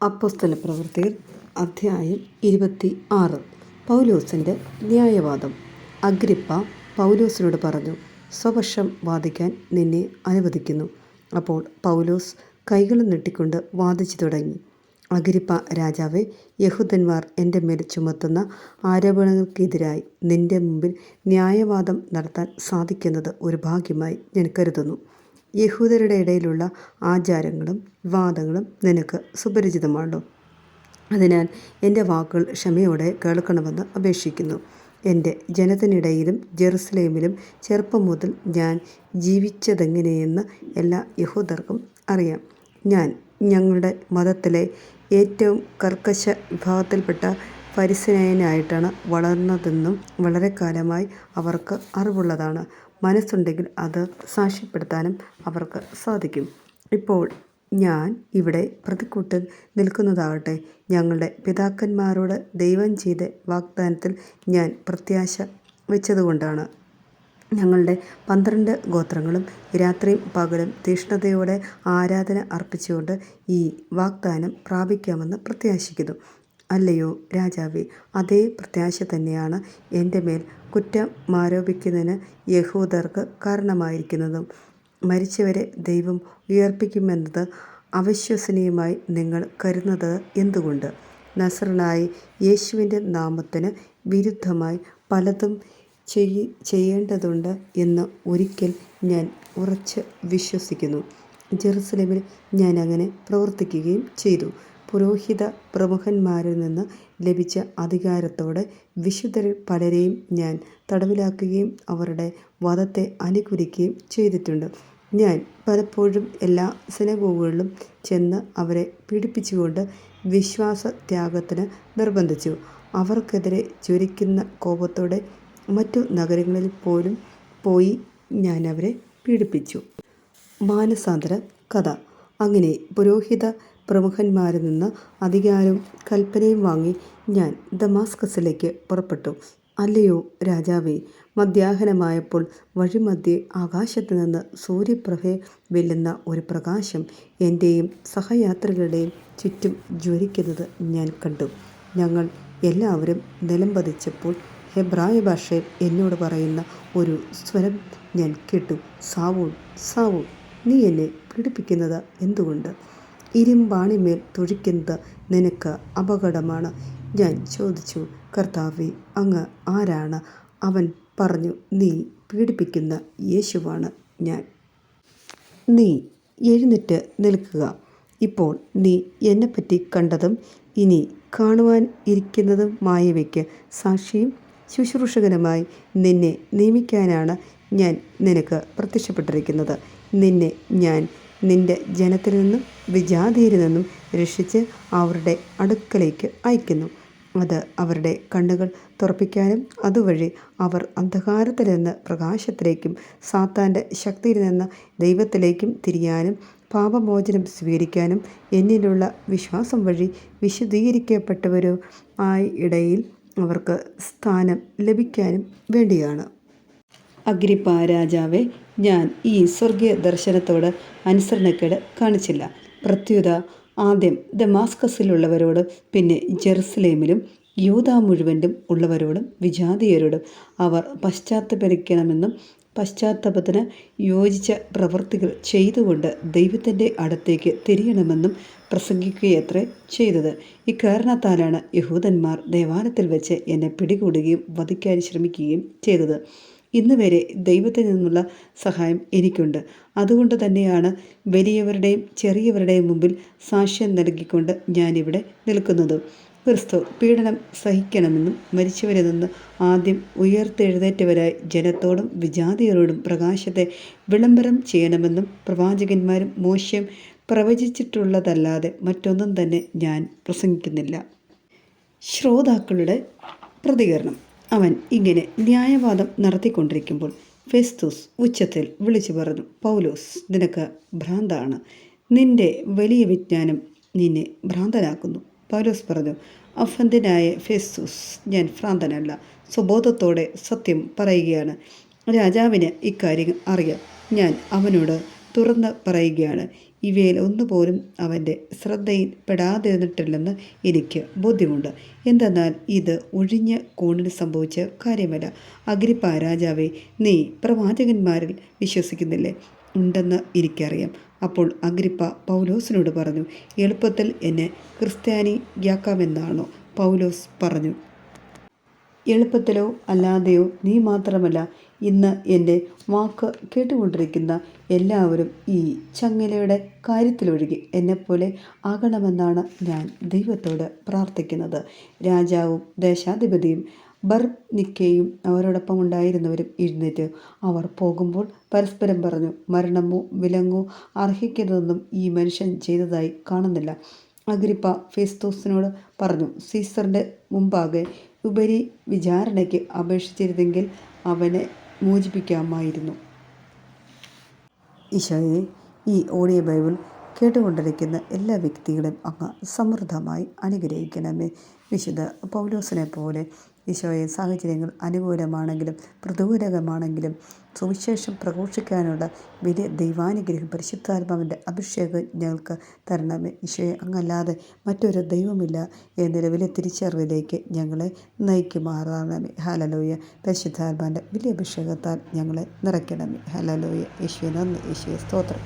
അപ്പോസ്തലപ്രവൃത്തികൾ അധ്യായം 26. പൗലോസിൻ്റെ ന്യായവാദം. അഗ്രിപ്പ പൗലോസിനോട് പറഞ്ഞു, സ്വപക്ഷം വാദിക്കാൻ നിന്നെ അനുവദിക്കുന്നു. അപ്പോൾ പൗലോസ് കൈകൾ നീട്ടിക്കൊണ്ട് വാദിച്ചു തുടങ്ങി. അഗ്രിപ്പ രാജാവേ, യഹൂദന്മാർ എൻ്റെ മേൽ ചുമത്തുന്ന ആരോപണങ്ങൾക്കെതിരായി നിൻ്റെ മുമ്പിൽ ന്യായവാദം നടത്താൻ സാധിക്കുന്നത് ഒരു ഭാഗ്യമായി ഞാൻ കരുതുന്നു. യഹൂദരുടെ ഇടയിലുള്ള ആചാരങ്ങളും വിവാദങ്ങളും നിനക്ക് സുപരിചിതമാണല്ലോ. അതിനാൽ എൻ്റെ വാക്കുകൾ ക്ഷമയോടെ കേൾക്കണമെന്ന് അപേക്ഷിക്കുന്നു. എൻ്റെ ജനത്തിനിടയിലും ജെറുസലേമിലും ചെറുപ്പം മുതൽ ഞാൻ ജീവിച്ചതെങ്ങനെയെന്ന് എല്ലാ യഹൂദർക്കും അറിയാം. ഞാൻ ഞങ്ങളുടെ മതത്തിലെ ഏറ്റവും കർക്കശ വിഭാഗത്തിൽപ്പെട്ട ഫരിസേയനായിട്ടാണ് വളർന്നതെന്നും വളരെ കാലമായി അവർക്ക് അറിവുള്ളതാണ്. മനസ്സുണ്ടെങ്കിൽ അത് സാക്ഷ്യപ്പെടുത്താനും അവർക്ക് സാധിക്കും. ഇപ്പോൾ ഞാൻ ഇവിടെ പ്രതിക്കൂട്ടിൽ നിൽക്കുന്നതാകട്ടെ, ഞങ്ങളുടെ പിതാക്കന്മാരോട് ദൈവം ചെയ്ത വാഗ്ദാനത്തിൽ ഞാൻ പ്രത്യാശ വെച്ചതുകൊണ്ടാണ്. ഞങ്ങളുടെ 12 ഗോത്രങ്ങളും രാത്രിയും പകലും തീഷ്ണതയോടെ ആരാധന അർപ്പിച്ചുകൊണ്ട് ഈ വാഗ്ദാനം പ്രാപിക്കാമെന്ന് പ്രത്യാശിക്കുന്നു. അല്ലയോ രാജാവേ, അതേ പ്രത്യാശ തന്നെയാണ് എൻ്റെ മേൽ കുറ്റമാരോപിക്കുന്നതിന് യഹൂദർക്ക് കാരണമായിരിക്കുന്നതും. മരിച്ചവരെ ദൈവം ഉയർപ്പിക്കുമെന്നത് അവിശ്വസനീയമായി നിങ്ങൾ കരുതുന്നത് എന്തുകൊണ്ട്? നസറനായ യേശുവിൻ്റെ നാമത്തിന് വിരുദ്ധമായി പലതും ചെയ്യേണ്ടതുണ്ട് എന്ന് ഒരിക്കൽ ഞാൻ ഉറച്ച് വിശ്വസിക്കുന്നു. ജെറുസലേമിൽ ഞാൻ അങ്ങനെ പ്രവർത്തിക്കുകയും ചെയ്തു. പുരോഹിത പ്രമുഖന്മാരിൽ നിന്ന് ലഭിച്ച അധികാരത്തോടെ വിശുദ്ധരിൽ പലരെയും ഞാൻ തടവിലാക്കുകയും അവരുടെ വാദത്തെ അനുകൂലിക്കുകയും ചെയ്തിട്ടുണ്ട്. ഞാൻ പലപ്പോഴും എല്ലാ സിനഗോഗുകളിലും ചെന്ന് അവരെ പീഡിപ്പിച്ചുകൊണ്ട് വിശ്വാസത്യാഗത്തിന് നിർബന്ധിച്ചു. അവർക്കെതിരെ ജ്വലിക്കുന്ന കോപത്തോടെ മറ്റു നഗരങ്ങളിൽ പോലും പോയി ഞാൻ അവരെ പീഡിപ്പിച്ചു. മാനസാന്തര കഥ. അങ്ങനെ പുരോഹിത പ്രമുഖന്മാരിൽ നിന്ന് അധികാരവും കൽപ്പനയും വാങ്ങി ഞാൻ ദമാസ്കസിലേക്ക് പുറപ്പെട്ടു. അല്ലയോ രാജാവേ, മധ്യാഹ്നമായപ്പോൾ വഴിമധ്യേ ആകാശത്ത് നിന്ന് സൂര്യപ്രഭയെ വെല്ലുന്ന ഒരു പ്രകാശം എൻ്റെയും സഹയാത്രികളുടെയും ചുറ്റും ജ്വലിക്കുന്നത് ഞാൻ കണ്ടു. ഞങ്ങൾ എല്ലാവരും നിലംപതിച്ചപ്പോൾ ഹെബ്രായ ഭാഷയിൽ എന്നോട് പറയുന്ന ഒരു സ്വരം ഞാൻ കേട്ടു. സാവൂൾ, സാവൂൾ, നീ എന്നെ പീഡിപ്പിക്കുന്നത് എന്തുകൊണ്ട്? ഇരുമ്പാണിമേൽ തുഴിക്കുന്നത് നിനക്ക് അപകടമാണ്. ഞാൻ ചോദിച്ചു, കർത്താവേ, അങ്ങ് ആരാണ്? അവൻ പറഞ്ഞു, നീ പീഡിപ്പിക്കുന്ന യേശുവാണ് ഞാൻ. നീ എഴുന്നേറ്റ് നിൽക്കുക. ഇപ്പോൾ നീ എന്നെപ്പറ്റി കണ്ടതും ഇനി കാണുവാൻ ഇരിക്കുന്നതുമായവയ്ക്ക് സാക്ഷിയും ശുശ്രൂഷകനുമായി നിന്നെ നിയമിക്കാനാണ് ഞാൻ നിനക്ക് പ്രത്യക്ഷപ്പെട്ടിരിക്കുന്നത്. നിന്നെ ഞാൻ നിന്റെ ജനത്തിൽ നിന്നും വിജാതിയിൽ നിന്നും രക്ഷിച്ച് അവരുടെ അടുക്കലേക്ക് അയക്കുന്നു. അത് അവരുടെ കണ്ണുകൾ തുറപ്പിക്കാനും അതുവഴി അവർ അന്ധകാരത്തിൽ നിന്ന് പ്രകാശത്തിലേക്കും സാത്താൻ്റെ ശക്തിയിൽ നിന്ന് ദൈവത്തിലേക്കും തിരിയാനും പാപമോചനം സ്വീകരിക്കാനും എന്നിലുള്ള വിശ്വാസം വഴി വിശുദ്ധീകരിക്കപ്പെട്ടവരും ഇടയിൽ അവർക്ക് സ്ഥാനം ലഭിക്കാനും വേണ്ടിയാണ്. അഗ്രിപ്പ രാജാവേ, ഞാൻ ഈ സ്വർഗീയ ദർശനത്തോട് അനുസരണക്കേട് കാണിച്ചില്ല. പ്രത്യുത ആദ്യം ദമാസ്കസിലുള്ളവരോടും പിന്നെ ജെറുസലേമിലും യൂദാ മുഴുവനും ഉള്ളവരോടും വിജാതീയരോടും അവർ പശ്ചാത്തപിക്കണമെന്നും പശ്ചാത്താപത്തിന് യോജിച്ച പ്രവൃത്തികൾ ചെയ്തുകൊണ്ട് ദൈവത്തിൻ്റെ അടുത്തേക്ക് തിരിയണമെന്നും പ്രസംഗിക്കുകയത്രേ ചെയ്തത്. ഇക്കാരണത്താലാണ് യഹൂദന്മാർ ദേവാലയത്തിൽ വെച്ച് എന്നെ പിടികൂടുകയും വധിക്കാൻ ശ്രമിക്കുകയും ചെയ്തത്. ഇന്ന് വരെ ദൈവത്തിൽ നിന്നുള്ള സഹായം എനിക്കുണ്ട്. അതുകൊണ്ട് തന്നെയാണ് വലിയവരുടെയും ചെറിയവരുടെയും മുമ്പിൽ സാക്ഷ്യം നൽകിക്കൊണ്ട് ഞാനിവിടെ നിൽക്കുന്നത്. ക്രിസ്തു പീഡനം സഹിക്കണമെന്നും മരിച്ചവരിൽ നിന്ന് ആദ്യം ഉയർത്തെഴുന്നേറ്റവരായി ജനത്തോടും വിജാതിയരോടും പ്രകാശത്തെ വിളംബരം ചെയ്യണമെന്നും പ്രവാചകന്മാരും മോശയും പ്രവചിച്ചിട്ടുള്ളതല്ലാതെ മറ്റൊന്നും തന്നെ ഞാൻ പ്രസംഗിക്കുന്നില്ല. ശ്രോതാക്കളുടെ പ്രതികരണം. അവൻ ഇങ്ങനെ ന്യായവാദം നടത്തിക്കൊണ്ടിരിക്കുമ്പോൾ ഫെസ്തുസ് ഉച്ചത്തിൽ വിളിച്ചു പറഞ്ഞു, പൗലോസ്, നിനക്ക് ഭ്രാന്താണ്. നിന്റെ വലിയ വിജ്ഞാനം നിന്നെ ഭ്രാന്തനാക്കുന്നു. പൗലോസ് പറഞ്ഞു, അഫന്തിനായ ഫെസ്തുസ്, ഞാൻ ഭ്രാന്തനല്ല, സ്വബോധത്തോടെ സത്യം പറയുകയാണ്. രാജാവിന് ഇക്കാര്യം അറിയാം. ഞാൻ അവനോട് തുറന്ന് പറയുകയാണ്, ഇവയിൽ ഒന്നുപോലും അവൻ്റെ ശ്രദ്ധയിൽ പെടാതിരുന്നിട്ടില്ലെന്ന് എനിക്ക് ബോധ്യമുണ്ട്. എന്തെന്നാൽ ഇത് ഒഴിഞ്ഞ കോണിന് സംഭവിച്ച കാര്യമല്ല. അഗ്രിപ്പാ രാജാവേ, നീ പ്രവാചകന്മാരിൽ വിശ്വസിക്കുന്നില്ലേ? ഉണ്ടെന്ന് എനിക്കറിയാം. അപ്പോൾ അഗ്രിപ്പ പൗലോസിനോട് പറഞ്ഞു, എളുപ്പത്തിൽ എന്നെ ക്രിസ്ത്യാനിയാക്കാമെന്നാണോ? പൗലോസ് പറഞ്ഞു, എളുപ്പത്തിലോ അല്ലാതെയോ നീ മാത്രമല്ല, ഇന്ന് എൻ്റെ വാക്ക് കേട്ടുകൊണ്ടിരിക്കുന്ന എല്ലാവരും ഈ ചങ്ങലയുടെ കാര്യത്തിലൊഴികെ എന്നെപ്പോലെ ആകണമെന്നാണ് ഞാൻ ദൈവത്തോട് പ്രാർത്ഥിക്കുന്നത്. രാജാവും ദേശാധിപതിയും ബർനിക്കയും അവരോടൊപ്പം ഉണ്ടായിരുന്നവരും എഴുന്നേറ്റ് അവർ പോകുമ്പോൾ പരസ്പരം പറഞ്ഞു, മരണമോ വിലങ്ങോ അർഹിക്കുന്നതൊന്നും ഈ മനുഷ്യൻ ചെയ്തതായി കാണുന്നില്ല. അഗ്രിപ്പ ഫെസ്തോസിനോട് പറഞ്ഞു, സീസറിൻ്റെ മുമ്പാകെ ഉപരി വിചാരണയ്ക്ക് അപേക്ഷിച്ചിരുന്നെങ്കിൽ അവനെ മോചിപ്പിക്കാമായിരുന്നു. ഈശോയെ, ഈ ഓഡിയോ ബൈബിൾ കേട്ടുകൊണ്ടിരിക്കുന്ന എല്ലാ വ്യക്തികളെയും അങ്ങ് സമൃദ്ധമായി അനുഗ്രഹിക്കണമേ. വിശുദ്ധ പൗലോസിനെ പോലെ ഈശോയെ, സാഹചര്യങ്ങൾ അനുകൂലമാണെങ്കിലും പ്രതികൂലമാണെങ്കിലും സുവിശേഷം പ്രഘോഷിക്കാനുള്ള വലിയ ദൈവാനുഗ്രഹം പരിശുദ്ധാത്മാവിൻ്റെ അഭിഷേകം ഞങ്ങൾക്ക് തരണമേ. ഈശോയെ, അങ്ങല്ലാതെ മറ്റൊരു ദൈവമില്ല എന്നൊരു വലിയ തിരിച്ചറിവിലേക്ക് ഞങ്ങളെ നയിക്കുമാറാണമേ. ഹല്ലേലൂയ. പരിശുദ്ധാത്മാവിൻ്റെ വലിയ അഭിഷേകത്താൽ ഞങ്ങളെ നിറയ്ക്കണമേ. ഹല്ലേലൂയ. യേശുവേ നന്ദി. യേശുവേ സ്തോത്രം.